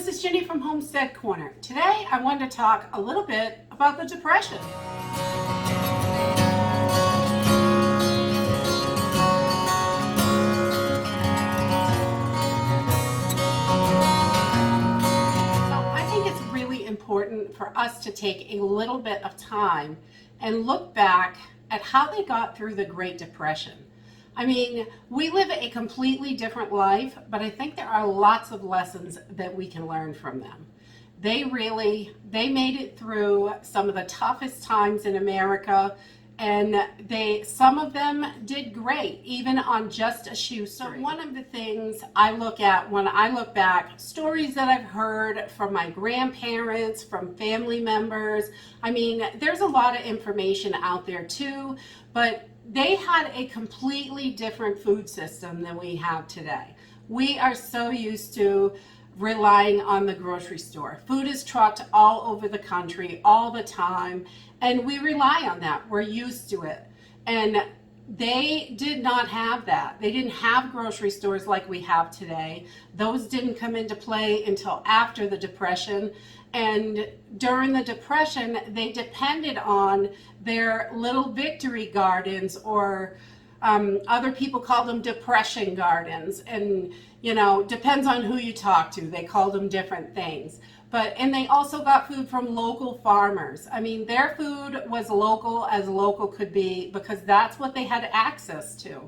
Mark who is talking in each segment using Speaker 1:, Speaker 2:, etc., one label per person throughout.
Speaker 1: this is Ginny from Homestead Corner. Today I wanted to talk a little bit about the Depression. So I think it's really important for us to take a little bit of time and look back at how they got through the Great Depression. I mean, we live a completely different life, but I think there are lots of lessons that we can learn from them. They made it through some of the toughest times in America, and some of them did great, even on just a shoestring. So one of the things I look at when I look back, stories that I've heard from my grandparents, from family members, I mean, there's a lot of information out there too, but they had a completely different food system than we have today. We are so used to relying on the grocery store. Food is trucked all over the country all the time, and we rely on that. We're used to it. And they did not have that. They didn't have grocery stores like we have today. Those didn't come into play until after the Depression. And during the Depression, they depended on their little victory gardens, or other people called them depression gardens. And, you know, depends on who you talk to. They called them different things. And they also got food from local farmers. I mean, their food was local as local could be, because that's what they had access to.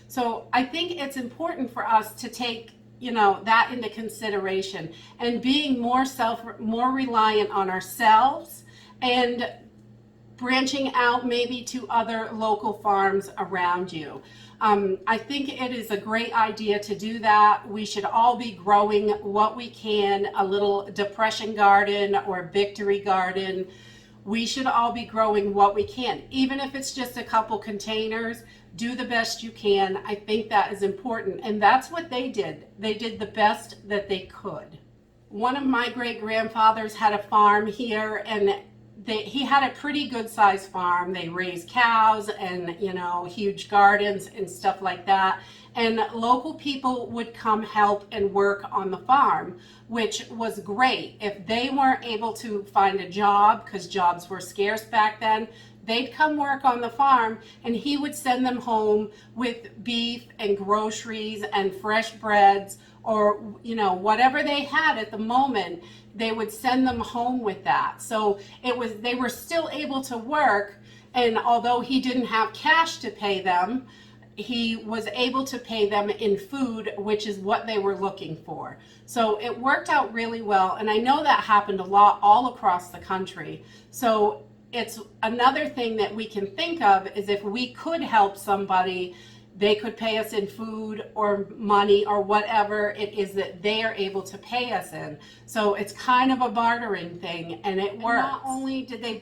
Speaker 1: So I think it's important for us to take, you know, that into consideration, and being more reliant on ourselves, and branching out maybe to other local farms around you. I think it is a great idea to do that. We should all be growing what we can, a little depression garden or victory garden. We should all be growing what we can, even if it's just a couple containers. Do the best you can. I think that is important, and that's what they did. They did the best that they could. One of my great-grandfathers had a farm here, and he had a pretty good sized farm. They raised cows and, you know, huge gardens and stuff like that. And local people would come help and work on the farm, which was great. If they weren't able to find a job, because jobs were scarce back then, they'd come work on the farm, and he would send them home with beef and groceries and fresh breads, or, you know, whatever they had at the moment, they would send them home with that. So they were still able to work, and although he didn't have cash to pay them, he was able to pay them in food, which is what they were looking for. So it worked out really well, and I know that happened a lot all across the country. So it's another thing that we can think of, is if we could help somebody, they could pay us in food or money or whatever it is that they are able to pay us in. So it's kind of a bartering thing, and it works. And not only did they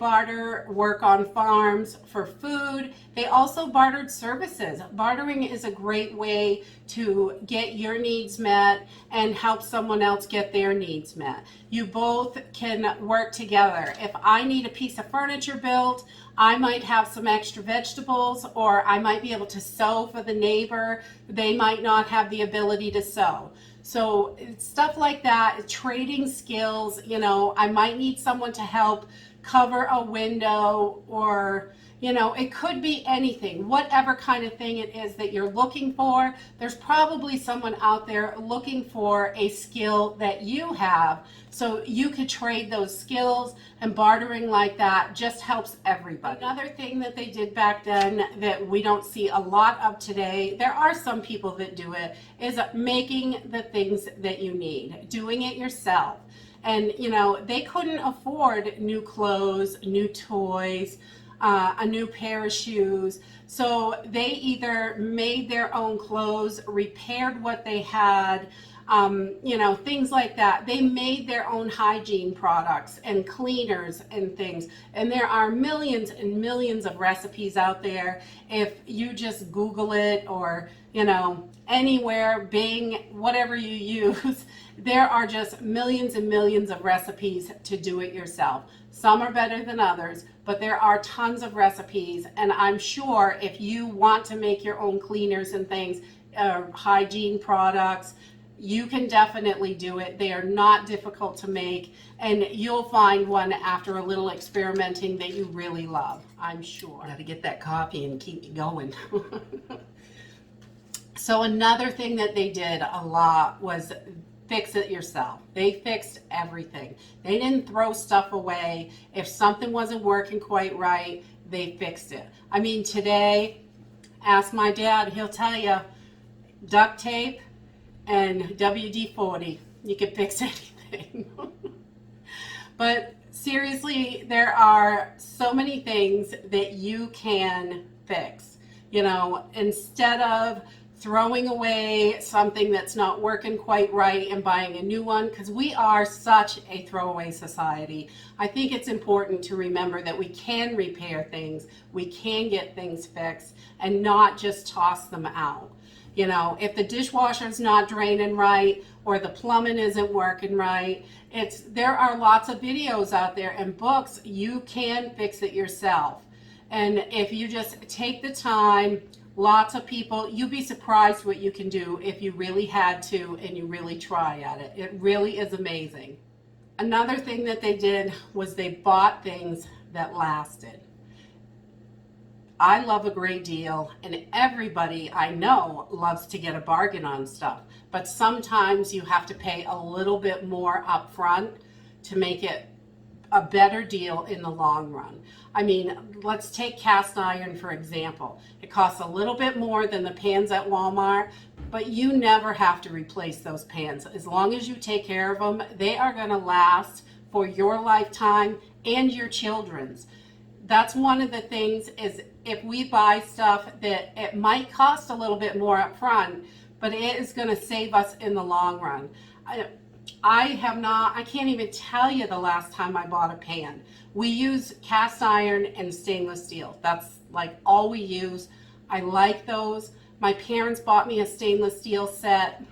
Speaker 1: work on farms for food, they also bartered services. Bartering is a great way to get your needs met and help someone else get their needs met. You both can work together. If I need a piece of furniture built, I might have some extra vegetables, or I might be able to sew for the neighbor. They might not have the ability to sew. So stuff like that, trading skills. You know, I might need someone to help cover a window, or, you know, it could be anything. Whatever kind of thing it is that you're looking for, there's probably someone out there looking for a skill that you have. So you could trade those skills, and bartering like that just helps everybody. Another thing that they did back then that we don't see a lot of today, there are some people that do it, is making the things that you need, doing it yourself. And, you know, they couldn't afford new clothes, new toys, a new pair of shoes. So they either made their own clothes, repaired what they had, you know, things like that. They made their own hygiene products and cleaners and things. And there are millions and millions of recipes out there. If you just Google it, or, you know, anywhere, Bing, whatever you use, there are just millions and millions of recipes to do it yourself. Some are better than others, but there are tons of recipes, and I'm sure if you want to make your own cleaners and things, hygiene products, you can definitely do it. They are not difficult to make, and you'll find one after a little experimenting that you really love, I'm sure. Got to get that coffee and keep me going. So another thing that they did a lot was fix it yourself. They fixed everything. They didn't throw stuff away. If something wasn't working quite right, they fixed it. I mean, today, ask my dad, he'll tell you, duct tape and WD-40, you can fix anything. But seriously, there are so many things that you can fix. You know, instead of throwing away something that's not working quite right and buying a new one, because we are such a throwaway society. I think it's important to remember that we can repair things, we can get things fixed, and not just toss them out. You know, if the dishwasher's not draining right or the plumbing isn't working right, there are lots of videos out there and books. You can fix it yourself. And if you just take the time, lots of people, you'd be surprised what you can do if you really had to and you really try at it. It really is amazing. Another thing that they did was they bought things that lasted. I love a great deal, and everybody I know loves to get a bargain on stuff, but sometimes you have to pay a little bit more up front to make it a better deal in the long run. I mean, let's take cast iron for example. It costs a little bit more than the pans at Walmart, but you never have to replace those pans. As long as you take care of them, they are going to last for your lifetime and your children's. That's one of the things, is if we buy stuff that it might cost a little bit more up front, but it is going to save us in the long run. I can't even tell you the last time I bought a pan. We use cast iron and stainless steel. That's like all we use. I like those. My parents bought me a stainless steel set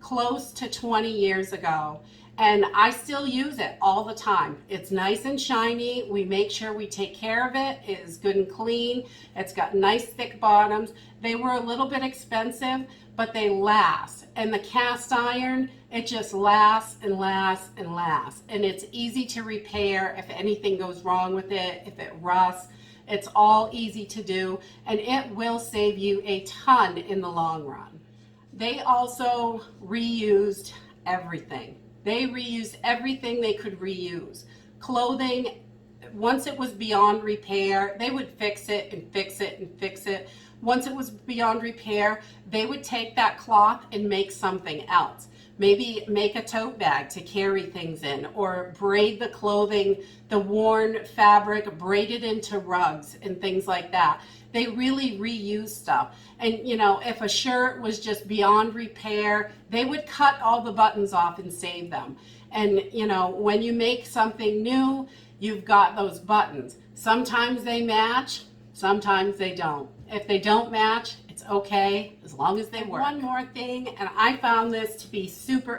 Speaker 1: close to 20 years ago, and I still use it all the time. It's nice and shiny. We make sure we take care of it. It is good and clean. It's got nice thick bottoms. They were a little bit expensive, but they last. And the cast iron, it just lasts and lasts and lasts. And it's easy to repair if anything goes wrong with it, if it rusts. It's all easy to do, and it will save you a ton in the long run. They also reused everything. They reused everything they could reuse. Clothing, once it was beyond repair, they would fix it and fix it and fix it. Once it was beyond repair, they would take that cloth and make something else. Maybe make a tote bag to carry things in, or braid the clothing, the worn fabric, braid it into rugs and things like that. They really reuse stuff. And you know, if a shirt was just beyond repair, they would cut all the buttons off and save them. And you know, when you make something new, you've got those buttons. Sometimes they match, sometimes they don't. If they don't match, it's okay, as long as they work. One more thing, and I found this to be super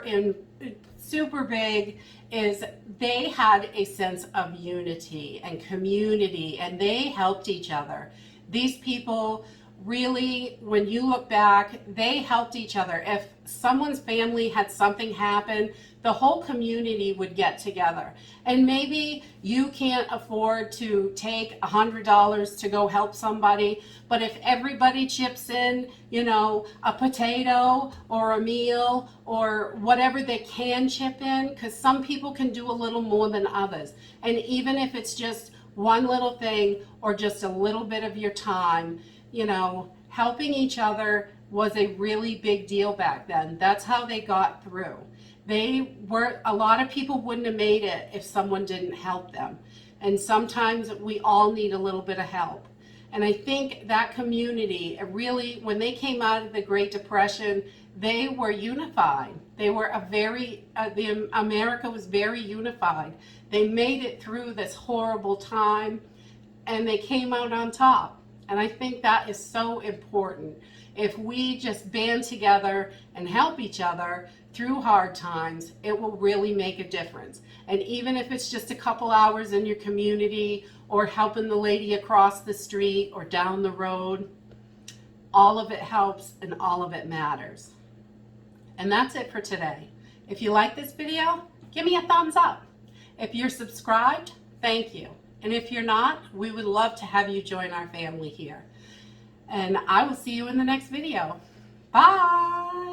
Speaker 1: big, is they had a sense of unity and community, and they helped each other. These people really, when you look back, they helped each other. If someone's family had something happen, the whole community would get together. And maybe you can't afford to take $100 to go help somebody, but if everybody chips in, you know, a potato or a meal or whatever they can chip in, because some people can do a little more than others. And even if it's just one little thing or just a little bit of your time, you know, helping each other was a really big deal back then. That's how they got through. A lot of people wouldn't have made it if someone didn't help them. And sometimes we all need a little bit of help. And I think that community, really, when they came out of the Great Depression, they were unified. They were America was very unified. They made it through this horrible time, and they came out on top. And I think that is so important. If we just band together and help each other through hard times, it will really make a difference. And even if it's just a couple hours in your community, or helping the lady across the street or down the road, all of it helps and all of it matters. And that's it for today. If you like this video, give me a thumbs up. If you're subscribed, thank you. And if you're not, we would love to have you join our family here. And I will see you in the next video. Bye.